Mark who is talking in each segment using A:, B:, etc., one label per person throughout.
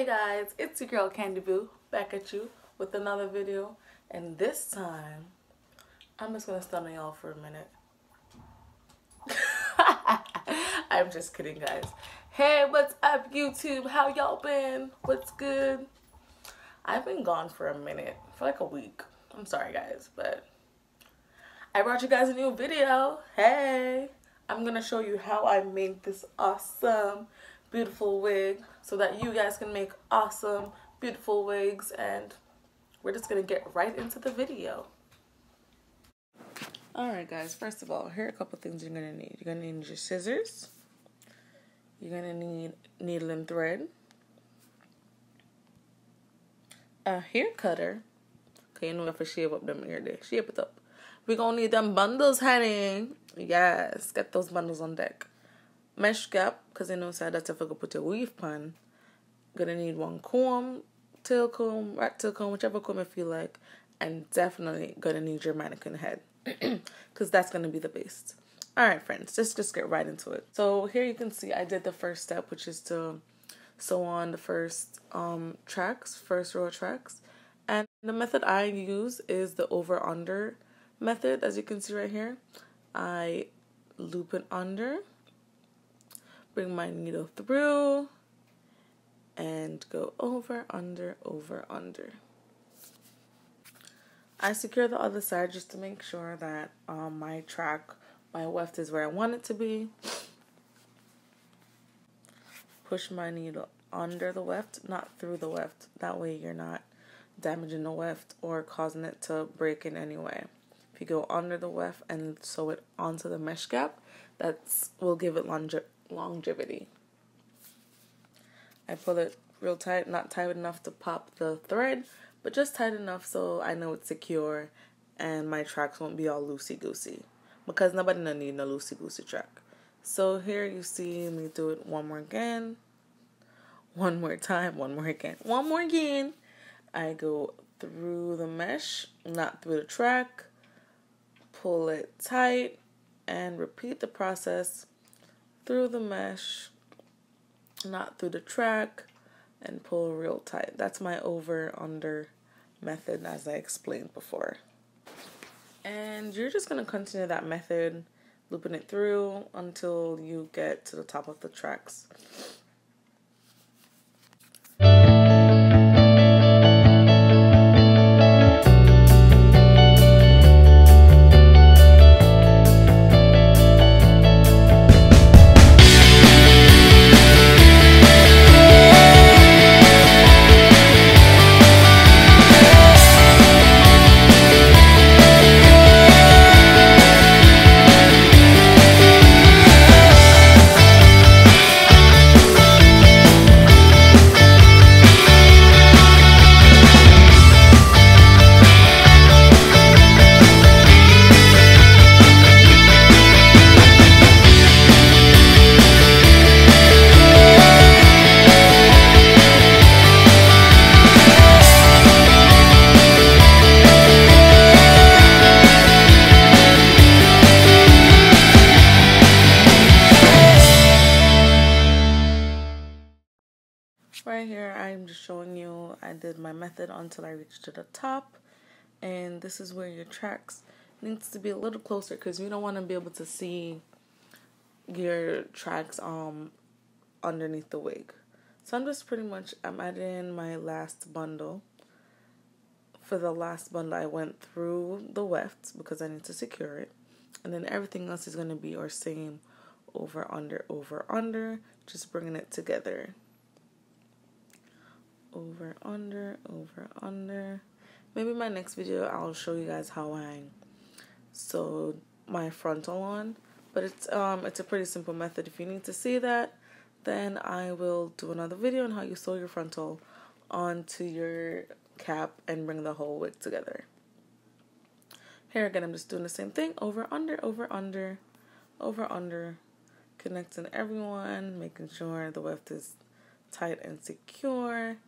A: Hey guys, it's your girl Candy Boo back at you with another video, and this time I'm just gonna stun on y'all for a minute. I'm just kidding, guys. Hey, what's up YouTube? How y'all been? What's good? I've been gone for a minute, for like a week. I'm sorry guys, but I brought you guys a new video. Hey, I'm gonna show you how I made this awesome beautiful wig so that you guys can make awesome beautiful wigs, and we're just gonna get right into the video. Alright guys, first of all, here are a couple things you're gonna need. You're gonna need your scissors, you're gonna need needle and thread, a hair cutter, okay, you know if I shave up them hair there, shave it up. We're gonna need them bundles, honey. Yes, get those bundles on deck. Mesh cap, because you know side that's if I go put your weave pan. Gonna need one comb, tail comb, rat tail comb, whichever comb I feel like, and definitely gonna need your mannequin head because that's gonna be the base. Alright friends, just get right into it. So here you can see I did the first step, which is to sew on the first row of tracks, and the method I use is the over under method. As you can see right here, I loop it under, bring my needle through, and go over, under, over, under. I secure the other side just to make sure that my weft is where I want it to be. Push my needle under the weft, not through the weft. That way you're not damaging the weft or causing it to break in any way. If you go under the weft and sew it onto the mesh gap, that will give it longevity. I pull it real tight, not tight enough to pop the thread, but just tight enough so I know it's secure and my tracks won't be all loosey-goosey, because nobody need no loosey-goosey track. So here you see me do it one more again, one more time, one more again. I go through the mesh, not through the track, pull it tight, and repeat the process through the mesh, not through the track, and pull real tight. That's my over under method, as I explained before. And you're just going to continue that method, looping it through until you get to the top of the tracks. Right here, I'm just showing you I did my method until I reached to the top, and this is where your tracks needs to be a little closer because you don't want to be able to see your tracks underneath the wig. So I'm adding my last bundle. For the last bundle, I went through the weft because I need to secure it, and then everything else is going to be our same over, under, just bringing it together. Over, under. Maybe my next video I'll show you guys how I sewed my frontal on, but it's a pretty simple method. If you need to see that, then I will do another video on how you sew your frontal onto your cap and bring the whole wig together. Here again, I'm just doing the same thing, over, under, connecting everyone, making sure the weft is tight and secure.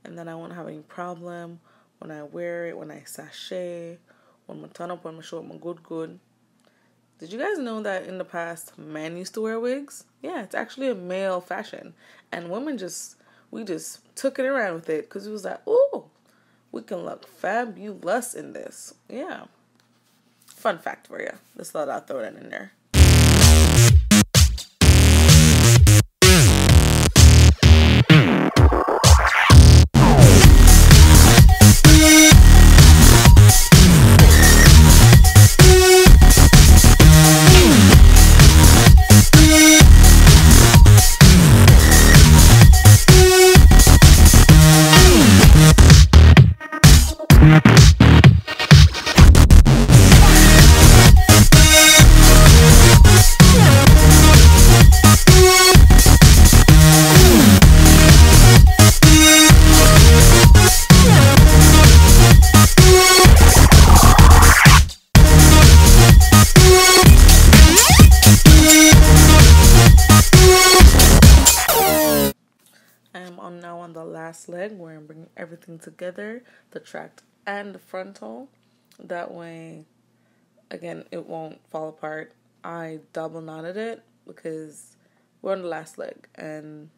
A: And then I won't have any problem when I wear it, when I sashay, when I turn up, when I show up my good. Did you guys know that in the past, men used to wear wigs? Yeah, it's actually a male fashion. And women we just took it around with it because it was like, ooh, we can look fabulous in this. Yeah. Fun fact for you. Just thought I'd throw that in there. Now on the last leg where I'm bringing everything together, the track and the frontal. That way, again, it won't fall apart. I double knotted it because we're on the last leg, and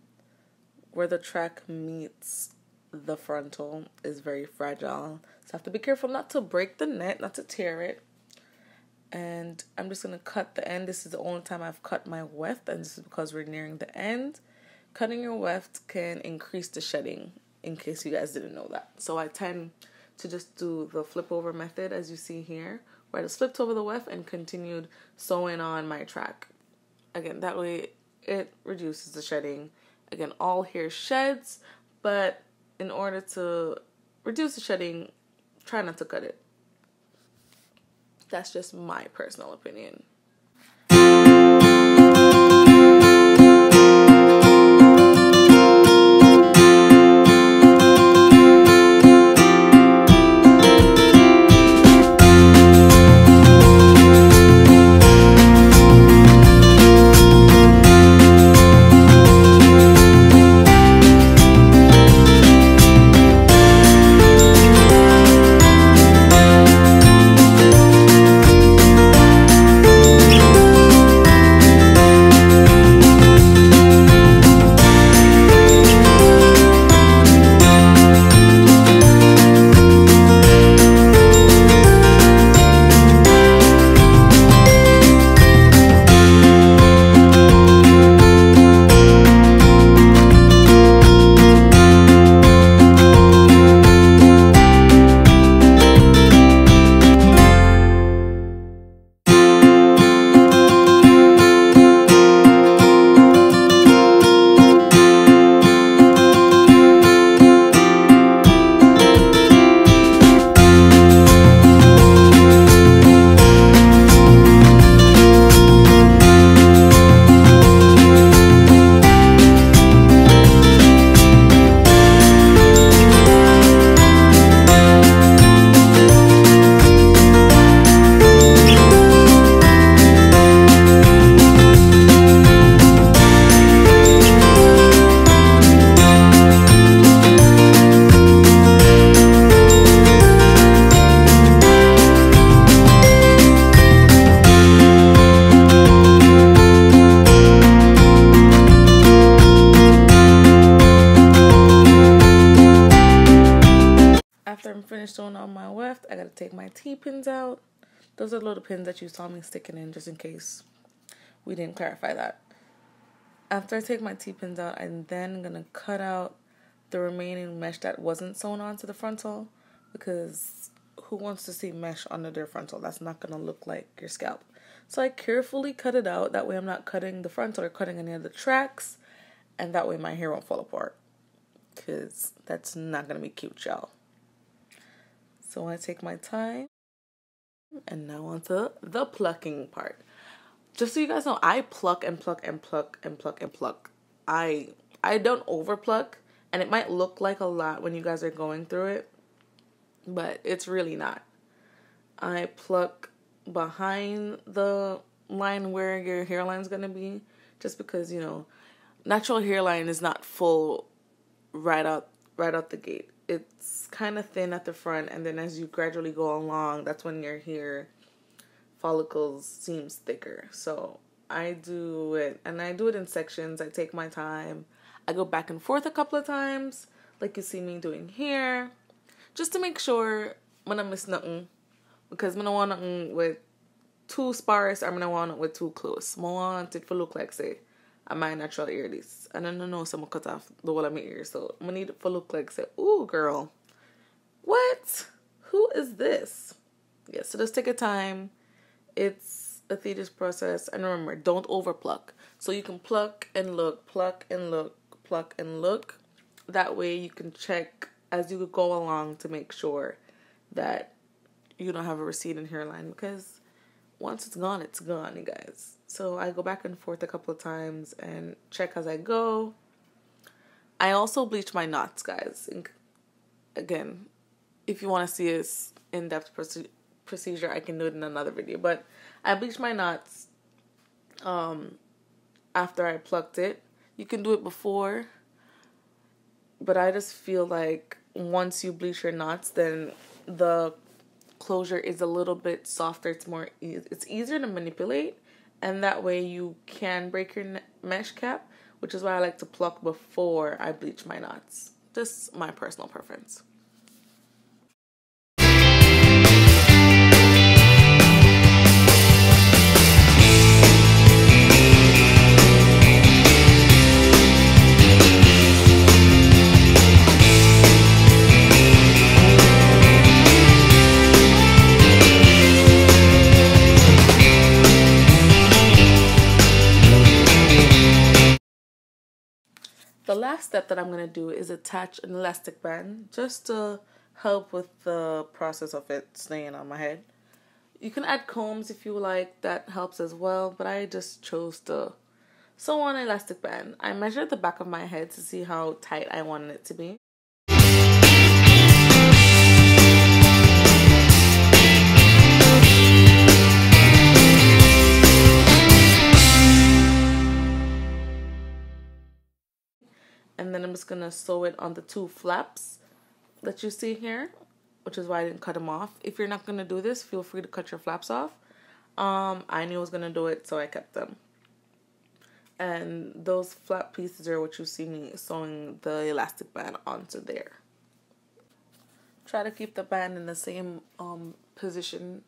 A: where the track meets the frontal is very fragile. So I have to be careful not to break the net, not to tear it. And I'm just going to cut the end. This is the only time I've cut my weft, and this is because we're nearing the end. Cutting your weft can increase the shedding, in case you guys didn't know that. So I tend to just do the flip over method, as you see here, where I just flipped over the weft and continued sewing on my track. Again, that way it reduces the shedding. Again, all hair sheds, but in order to reduce the shedding, try not to cut it. That's just my personal opinion. After I'm finished sewing on my weft, I gotta take my T-pins out. Those are the little pins that you saw me sticking in, just in case we didn't clarify that. After I take my T-pins out, I'm then gonna cut out the remaining mesh that wasn't sewn onto the frontal, because who wants to see mesh under their frontal? That's not gonna look like your scalp. So I carefully cut it out. That way I'm not cutting the frontal or cutting any of the tracks, and that way my hair won't fall apart, because that's not gonna be cute, y'all. So I take my time, and now onto the plucking part. Just so you guys know, I pluck and pluck and pluck and pluck and pluck. I don't over pluck, and it might look like a lot when you guys are going through it, but it's really not. I pluck behind the line where your hairline's gonna be, just because, you know, natural hairline is not full right out the gate. It's kind of thin at the front, and then as you gradually go along, that's when your hair follicles seems thicker. So I do it, and I do it in sections. I take my time. I go back and forth a couple of times, like you see me doing here, just to make sure I don't miss nothing, because I don't want nothing with too sparse, or I don't want it with too close. I want it to look like, say, my natural ear this. And I don't know, so I'm cut off the whole of my ear, so I need it to look like, say, ooh, girl, what? Who is this? Yeah, so just take your time. It's a tedious process. And remember, don't over pluck. So you can pluck and look, pluck and look, pluck and look. That way you can check as you go along to make sure that you don't have a receding hairline, because once it's gone, you guys. So I go back and forth a couple of times and check as I go. I also bleach my knots, guys. And again, if you want to see this in-depth procedure, I can do it in another video. But I bleach my knots after I plucked it. You can do it before, but I just feel like once you bleach your knots, then the closure is a little bit softer. It's easier to manipulate, and that way you can break your mesh cap, which is why I like to pluck before I bleach my knots. Just my personal preference. The last step that I'm going to do is attach an elastic band, just to help with the process of it staying on my head. You can add combs if you like, that helps as well, but I just chose to sew on an elastic band. I measured the back of my head to see how tight I wanted it to be. And then I'm just going to sew it on the two flaps that you see here, which is why I didn't cut them off. If you're not going to do this, feel free to cut your flaps off. I knew I was going to do it, so I kept them. And those flap pieces are what you see me sewing the elastic band onto there. Try to keep the band in the same position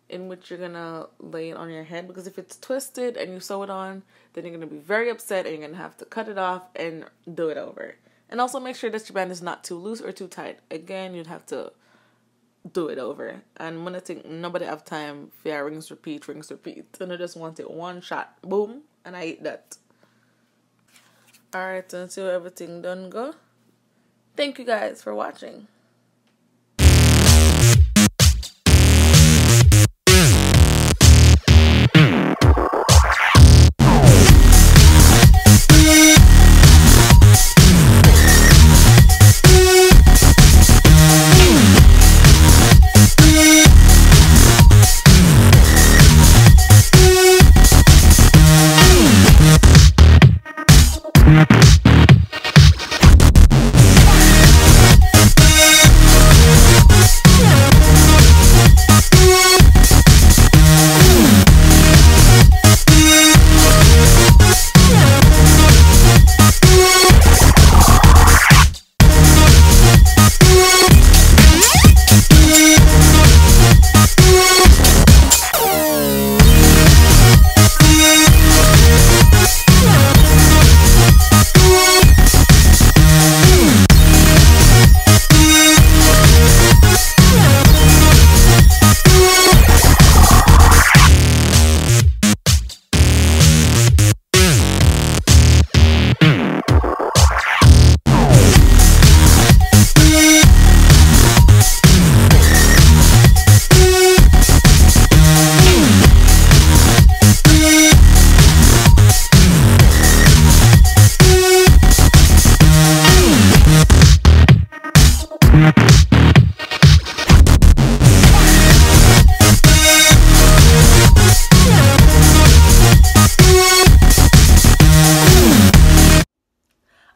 A: in which you're going to lay it on your head, because if it's twisted and you sew it on, then you're going to be very upset and you're going to have to cut it off and do it over. And also make sure that your band is not too loose or too tight. Again, you'd have to do it over. And when I think nobody have time for rinse, repeat. And I just want it one shot. Boom. And I eat that. Alright, until everything done go. Thank you guys for watching.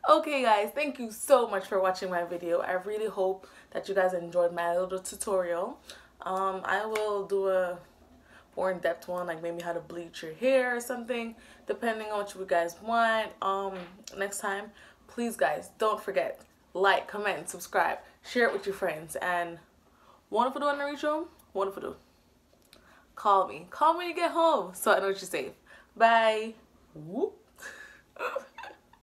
A: Okay guys, thank you so much for watching my video. I really hope that you guys enjoyed my little tutorial. I will do a more in-depth one, like maybe how to bleach your hair or something, depending on what you guys want next time. please guys, don't forget, like, comment, subscribe, share it with your friends, and wonderful do in the reach room, wonderful do. Call me when you get home so I know what you're safe. Bye. Whoop.